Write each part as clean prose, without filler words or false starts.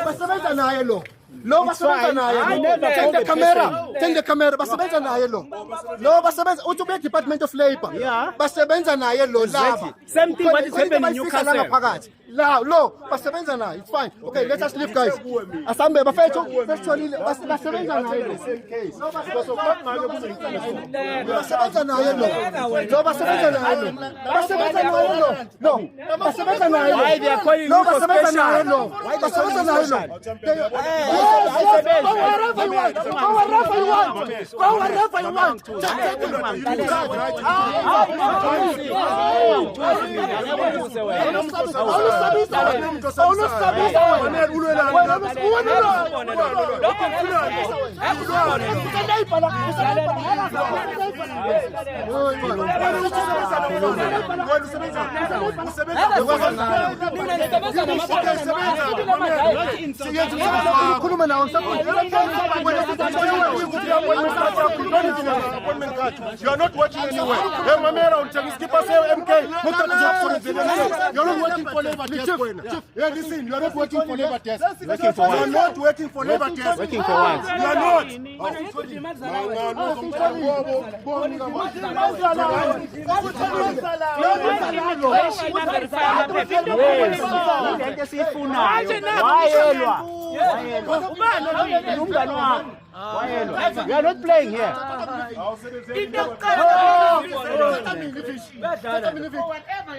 basebenza naye lo basebenza naye take the camera basebenza naye lo basebenza uthi ube Department of Labor basebenza naye lo laba same thing what is happening in Newcastle phakathi lo basebenza naye it's fine okay let us leave guys asambe bafethu sesitholile basebenza naye lo basebenza naye lo basebenza naye lo basebenza naye lo basebenza naye why they are calling you for special basebenza naye lo wherever you want you are not working anywhere. You're not working for labor test. Listen, you are not working for labor test. Working for You are what? not working for labor test. Working for what? You are not. We are not playing here.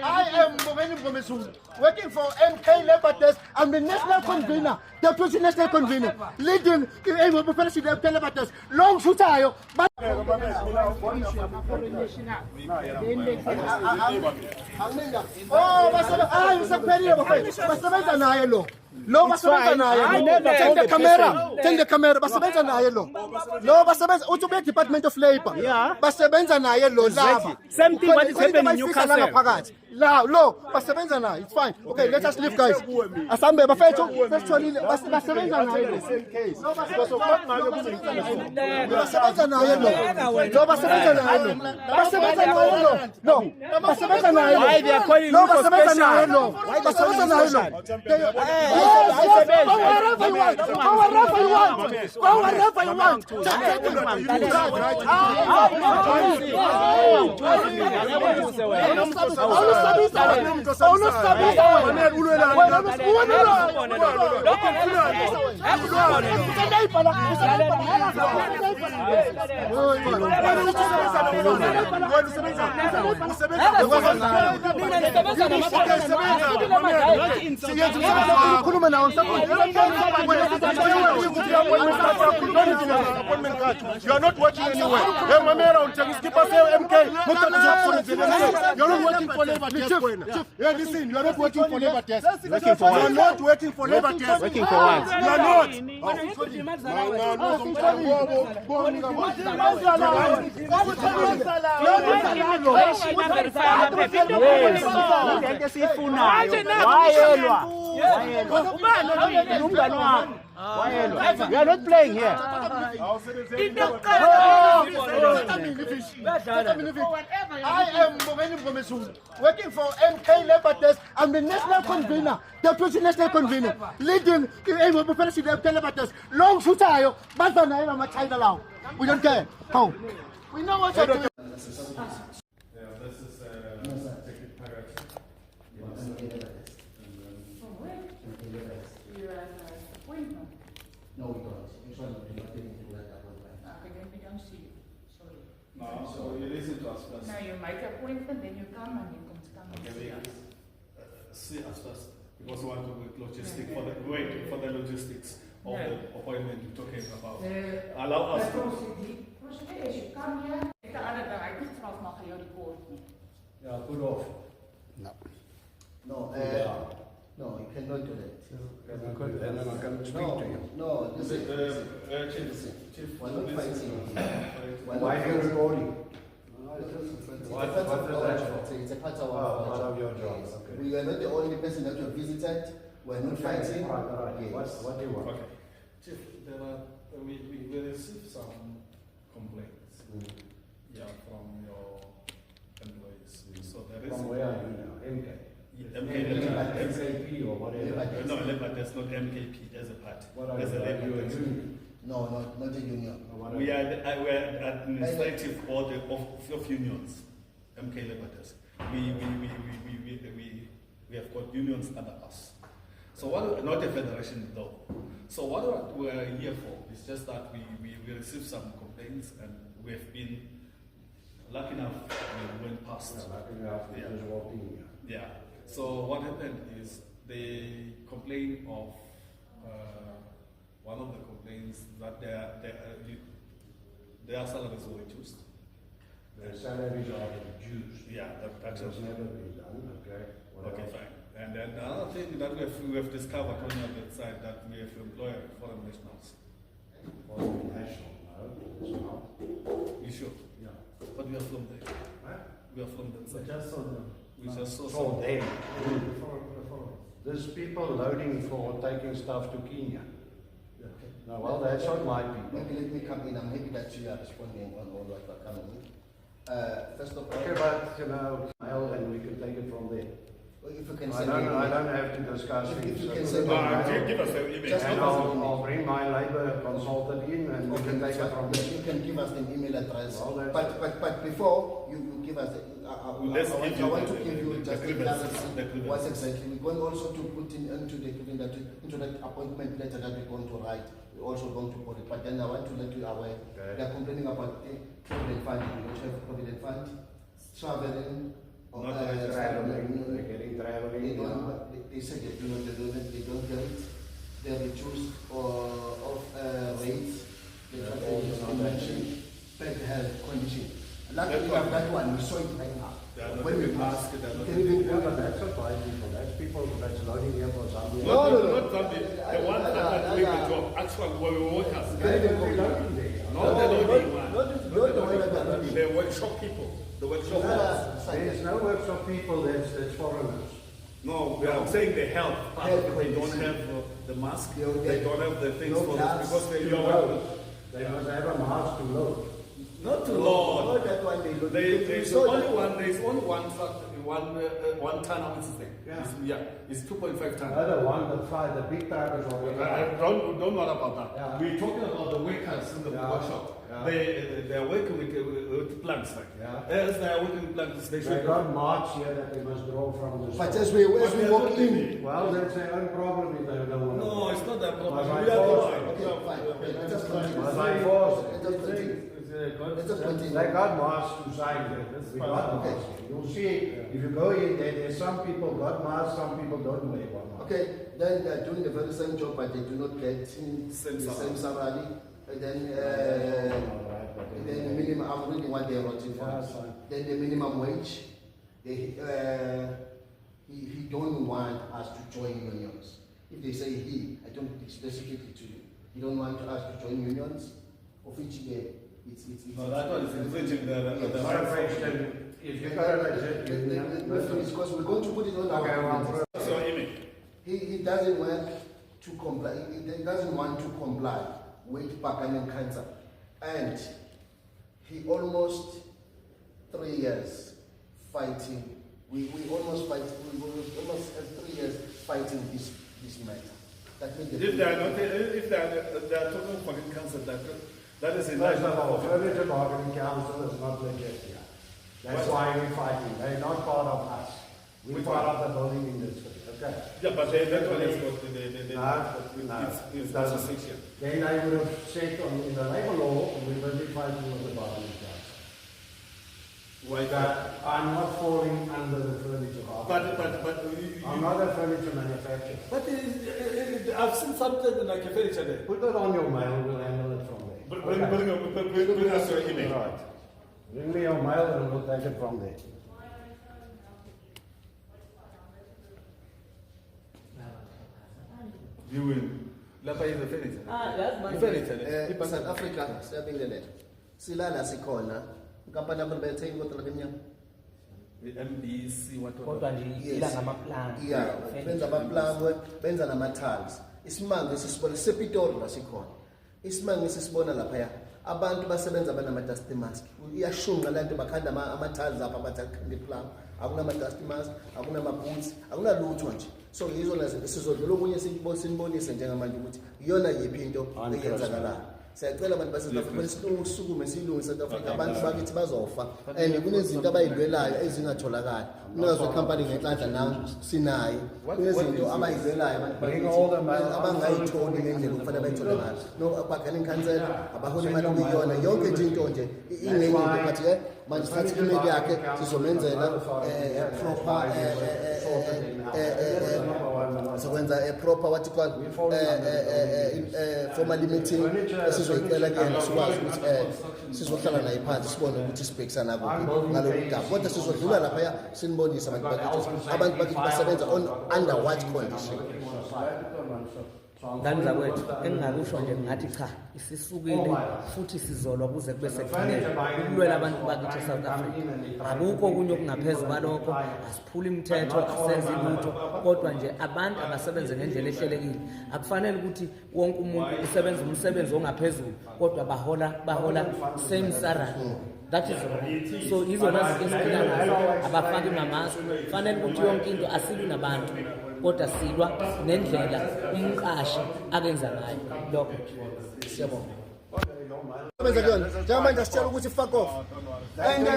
I am Mogeni Mgomesu, working for MK Labor Test. I'm the national convener, the national convener, leading the Labor Test. Long shooter, but take the camera basebenza naye lo basebenza uthi ube Department of Labor basebenza naye lo laba same thing what is happening in Newcastle phakathi lo basebenza naye it's fine okay let us leave guys asambe bafethu sesitholile basebenza naye basebenza naye lo basebenza naye why they are calling you for special basebenza naye wherever you want you are not working anywhere. You're not working for labor test. Listen, you are not working for labor test. Working for what? You are not working for labor test. Working for what? You are not. We are not playing here. I am Mogeni Mgomesu, working for MK Labor Test. I'm the national convener, the national convener, leading the Labor Test. Long shooter, but we don't care. How? We know what you're doing. No, we don't. Usually we do not take into that appointment. Okay, then we don't see you. Sorry. No, so you listen to us first. No, you make an appointment, then you come and you can come and Okay, see we us. see us first because we want to make logistics for the logistics of the appointment you're talking about. Allow us. Procedure is you come here, the other guy, die vraag mag jou die kort nie. Yeah, put off. No. No, no, you cannot do that. And then I can speak to you. No, listen. Chief, We're not fighting. Why are you recording? It's a part of our part of your job. Yes. Okay. We are not the only person that you have visited. We're not fighting. Right. What do you want? Okay. Chief, we received some complaints. Yeah, from your but that's not MKP as a party. What are As a you, labor you a union. union? No, not a union. Or what are We you? are administrative board of unions, MK Labour Desk. We have got unions under us. So what? Not a federation though. So what we are here for is just that we received some complaints and we have been lucky enough we went past. Yeah, like you have to Yeah. just walk in here. Yeah. So what happened is they complained of one of the complaints that their salaries were reduced. The salaries are reduced. Yeah, that That has was never been done, okay? What okay, else? fine. And then the other thing that we have discovered on the other side that we have employed foreign nationals. Foreign national, no, it's not. You sure? Yeah. But we are from there. Huh? We are from that side. Just saw them. We just saw For some. them. There's people loading for taking stuff to Kenya. No, well, that's not my people. Maybe let me come in. I'm happy that you are responding on all what are coming in. First of all, Okay, but, you know, mail and we can take it from there. if you can I send me don't an email. have to discuss If things. you So can put send it me on an mail. Give us an email. Just And give us an I'll bring my labor consultant in and we Okay, can take that's it from fine. there. You can give us the email address. Well, that's- But before you give us the, Let's I give you want to the- give you the just a grievance, clarity the grievance. what exactly we're going also to put into the given that into that appointment letter that we're going to write. We're also going to put it. But then I want to let you aware Okay. they are complaining about the provident fund. We don't have provident fund. Traveling. Not Traveling, they're getting They traveling. don't. They say they don't get it. They reduce of rates. They Yeah, try to also use not convention, bad health condition. Luckily, That we have one. that one. We saw it right now. They are not When we even pass, asked, they are you not can even- even Yeah, but that's not my people. That's people that's loading here for Zambia. No, no, no. Not Zambia. The ones that are doing the job. Actually, we workers. Can even They're go. loading there. Not the loading one. Not the one that are loading. The workshop people. The workshop ones. There's no workshop people, that's foreigners. No, I'm saying the health part. Health They don't condition. have the mask. No, They don't have the things no for this gloves. because they To don't. load. They must have a mask to load. Not to Not load. that one they load. There's We saw only that one. There's only one truck. One ton. What's his name? Yeah. It's 2.5 ton. Another one, the big truckers are Don't worry about that. Yeah. We're talking about the workers in the Yeah. workshop. Yeah. They're working with plants. Like. Yeah. As they are working with plants, they They should. got marks here that they must draw from the But store. as we But walk they're not in. Well, that's their own problem if they don't want to. No, it's not that problem. Was I We are the forced? one. Okay, fine. Okay, let us continue. Was I forced? Let us continue. Let us continue. They got masks to sign there. We got Okay. masks. You'll see, if you go in there, there's some people got masks, some people don't wear one mask. Okay, then they're doing the very same job, but they do not get Same the salary. same salary. And then, Alright, but and then the minimum, I'm reading what they're writing for. Yeah, that's fine. Then the minimum wage, he don't want us to join unions. If they say he, I don't specifically to you. He don't want us to join unions, of which it's No, that one is infringing the Yes. My question, if you got a legit union, because we're going to put it on our okay, well, committees. What's your email? He doesn't want to comply. He doesn't want to comply with Pakan cancer, and he almost 3 years fighting. We almost fight. We almost have 3 years fighting this matter. That means If they are not, if they are talking fucking cancer, that is in first of all, Furniture Bargaining Council is not legit here. That's why we're fighting. They're not part of us. We're Which part one? of the building industry. Okay. Yeah, but that one has got No, it's it doesn't. association. Then I would have said in the labor law, we will be fighting with the bargaining council. Why That I'm not falling under the furniture bargaining. But I'm not a furniture manufacturer. But I've seen something like a furniture there. Put that on your mail, we'll handle it from there. Okay. Bring us your email. Right. Bring me your mail and we'll take it from there. You will. Lapha is the furniture. That's my The furniture. South Africa siyabingelela. Silala sikhona. Inkampani yabo bayithenga kodwa lemnyama. MBC what kodwa nje ila ngamaplani. Yeah, benza amaplanwe, benza nama-tiles. Isimanga esisibona sePitori la sikhona. Isimanga esisibona lapha abantu basebenza banama-dust mask. Iyashunqa le nto bakhanda ama-tiles apha abathi akhanda iplum. Akunama-dust mask, akunama-boots, akunalutho nje. So yizona zinto sizodlula okunye sinibonise njengamanje ukuthi iyona yiphi into eyenzakalayo. Siyacela abantu base-South Africa basukume siyilunge South Africa abantu bakithi bazofa and kunezinto abayidlelayo ezingatholakali. Umnikazi wekhampani ngenhlanhla nawo sinaye. Kunezinto abayidlelayo abantu abangayitholi ngendlela okufanele bayithole ngayo. No bargaining council, abaholi imali kuyona yonke nje into nje ingenye into but manje sathi imali yakhe sizomenzela proper sokwenza proper what you call formal meeting esizoyicela kuyena sikwazi ukuthi sizohlala naye phansi sibone ukuthi sibhekisana kuphi ngalolu daba kodwa sizodlula lapha sinibonisa abantu bakithi basebenza under what condition. Ngani zakwethu engingakusho nje ngathi cha isisukile futhi sizolwa kuze kube sekugcineni ukulwela abantu bakithi eSouth Africa. Akukho okunye okungaphezulu kwalokho, asiphula imithetho, asenze lutho, kodwa nje abantu abasebenze ngendlela ehlelekile. Akufanele ukuthi wonke umuntu usebenza umsebenzi ongaphezulu kodwa bahola same salary. That is all. So izona zinto esiphila nazo abafaki mamask. Kufanele ukuthi yonke into asilwi nabantu kodwa silwa nendlela umqashi akenza ngayo lokho. Siyabonga. Sebenza kuyona njengamanje asitshela ukuthi fuck off. And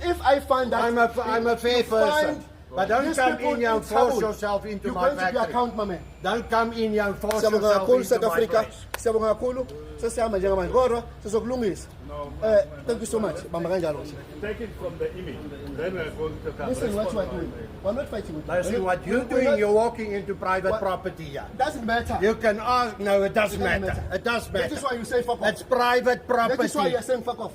if I find that I'm a fair person. But don't come in here and force yourself into my factory. You're going to be account, my man. Don't come in here and force yourself into South my Africa. place. Siyabonga kakhulu. Sesiyama njengamanje. Kodwa sizokulungisa. Thank you so much. Bamba kanjalo. Take it from the image. Then we're going to come. Listen what you are doing. We're not fighting with you. Listen, what you're doing, you're walking into private property here. Doesn't matter. You can ask. No, it does matter. It does matter. That is why you say fuck off. It's private property. That is why you're saying fuck off.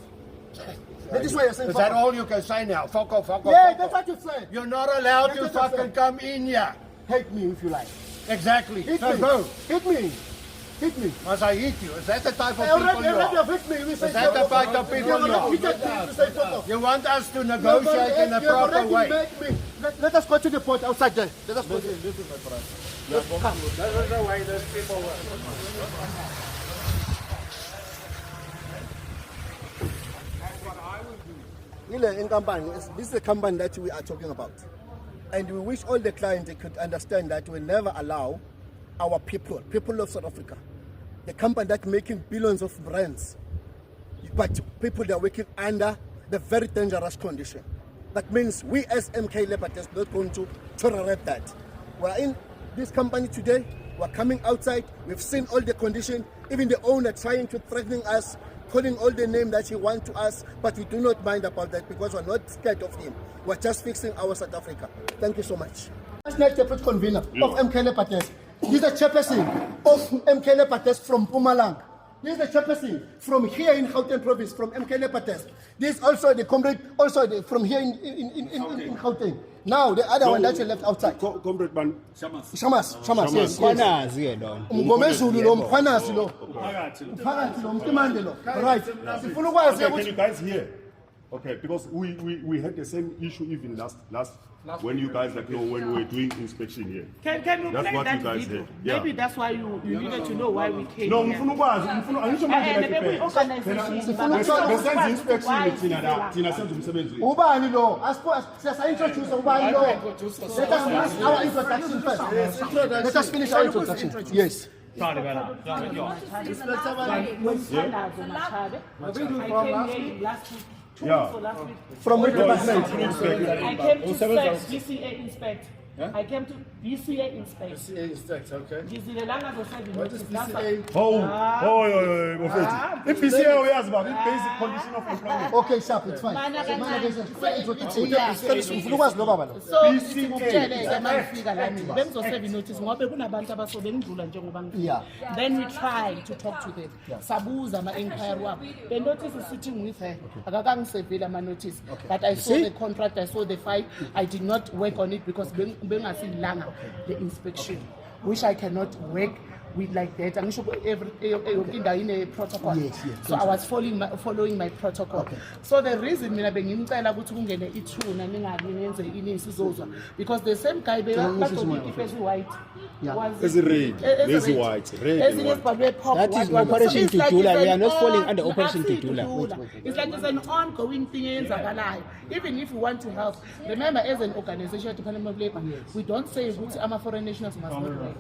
That is why you're saying Is fuck that off. all you can say now? Fuck off, fuck off. Yeah, fuck that's off. what you say. You're not allowed That's to what you fucking say. come in here. Hate me if you like. Exactly. Hit So me. go. Hit me. Hit me. Must I hit you? Is that the type of I people already you are? have hit me. We say Is that the fuck off. type of people You're you not are? hit me to say fuck off. You want us to negotiate in a proper way. Let us go to the port outside there. Let us go. This is the way those people work. This is the company that we are talking about. And we wish all the clients they could understand that we never allow our people of South Africa, the company that's making billions of rands, but people that are working under the very dangerous condition. That means we as MK Libertad are not going to tolerate that. We're in this company today, we're coming outside, we've seen all the condition, even the owner trying to threaten us, calling all the name that he wants to us, but we do not mind about that because we're not scared of him. We're just fixing our South Africa. Thank you so much. National Deputy Convener of MK Libertad. This is the chairperson of MK Libertad from Mpumalanga. This is the chairperson from here in Gauteng province, from MK Libertad. This is also the comrade, from here in Gauteng. Now the other one that you left outside. Comrade Ban Shamas, yes. Khwanazi ke lona. Umgomezulu lo, mkhwanazi lo. Mphakathi lo, mtimande lo. Right. Sifuna ukwazi Can ukuthi you guys hear? Okay, because we had the same issue even last when you guys when we were doing inspection here. Can you That's play what that you guys video? did. Yeah. Maybe that's why you needed to know why we came No, here. ngifuna ukwazi, angisho manje Maybe like organization. besenza inspection thina la, thina senza umsebenzi. ubani lo? Introduce ubani lo. Let us finish our introduction first. Let us finish our introduction. Yes. I came here last week. Yeah. Last week. From which No, department? I came to BCA inspect. I came to BCA inspect. Okay. Ngizilelanga zosebenza. What is BCA? Mofeti. IBCA uyazi ba, basic condition of employment. Okay, sharp, it's fine. Ufuna ukwazi lo baba lo. So sikutshele mangifika la mina bengizoseva inotice ngoba kunabantu abasobe ngidlula njengoba Yeah. ngifika. Then we tried to talk to them. Sabuza ama inquiry wabo. The notice is sitting with her. Akakangisevile ama notice. But I saw the contract, I saw the file. I did not work on it because bengasilanga the inspection, which I cannot work with like that. I'm sure every in a protocol. Yes. So I was following my protocol. Okay. So the reason mina bengimcela ukuthi kungene ithuna ningabi nenze inisi sizozwa because the same guy white was There's a red. There's a white. Red and white. That is Operation Tudula. We are not falling under Operation Tudula. It's like it's an ongoing thing eyenzakalayo. Even if we want to help, remember as an organization, Department of Labor, we don't say ukuthi ama-foreign nationals must not work.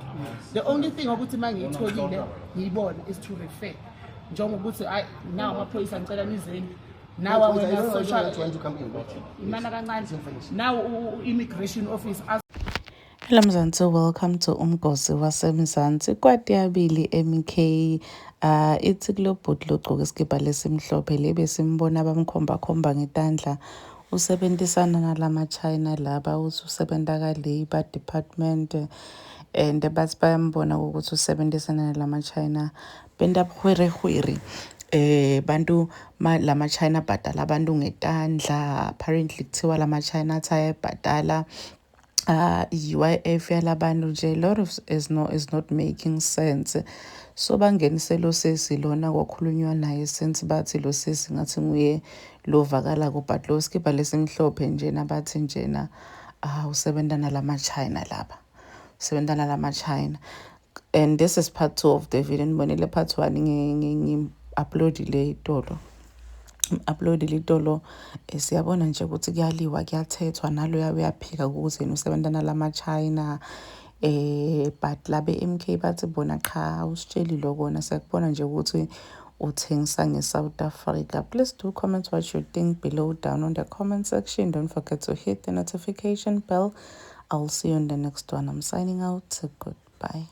The only thing ukuthi mangiyitholile ngiyibona is to refer. Njengokuthi now amaphoyisa ngicela nizeni. Now I when don't social want to come in, but imana kancane. Now immigration office Hello Mzansi, welcome to Umgosi waseMzansi. Kwatiyabili MK ithi kulo bhuti logqoka isikibha lesimhlophe lebe simbona bamkhomba ngetandla usebenzisana nalama China laba usebenza ka Labor Department and bathi bayambona ukuthi usebenzisana nalama China benda khwere bantu lama China bhatala abantu ngetandla apparently kuthiwa lama China ayabhatala UIF yalabantu nje a lot of is not making sense. So bangeniselo sesi lona kwakhulunywa naye since bathi lo sesi ngathi nguye lo vakala ko but lo skipper lesimhlophe njena bathi njena usebenza nalama China laba. Usebenza nalama China. And this is part 2 of the video. Ngibonile part 1 ngi upload le itolo. Siyabona nje ukuthi kuyaliwa kuyathethwa nalo uyaphika ukuze usebenza nalama China but labe MK bathi bona cha usitsheli lokona sekubona nje ukuthi uthengisa ngeSouth Africa. Please do comment what you think below down on the comment section. Don't forget to hit the notification bell. I'll see you in the next one. I'm signing out. Goodbye.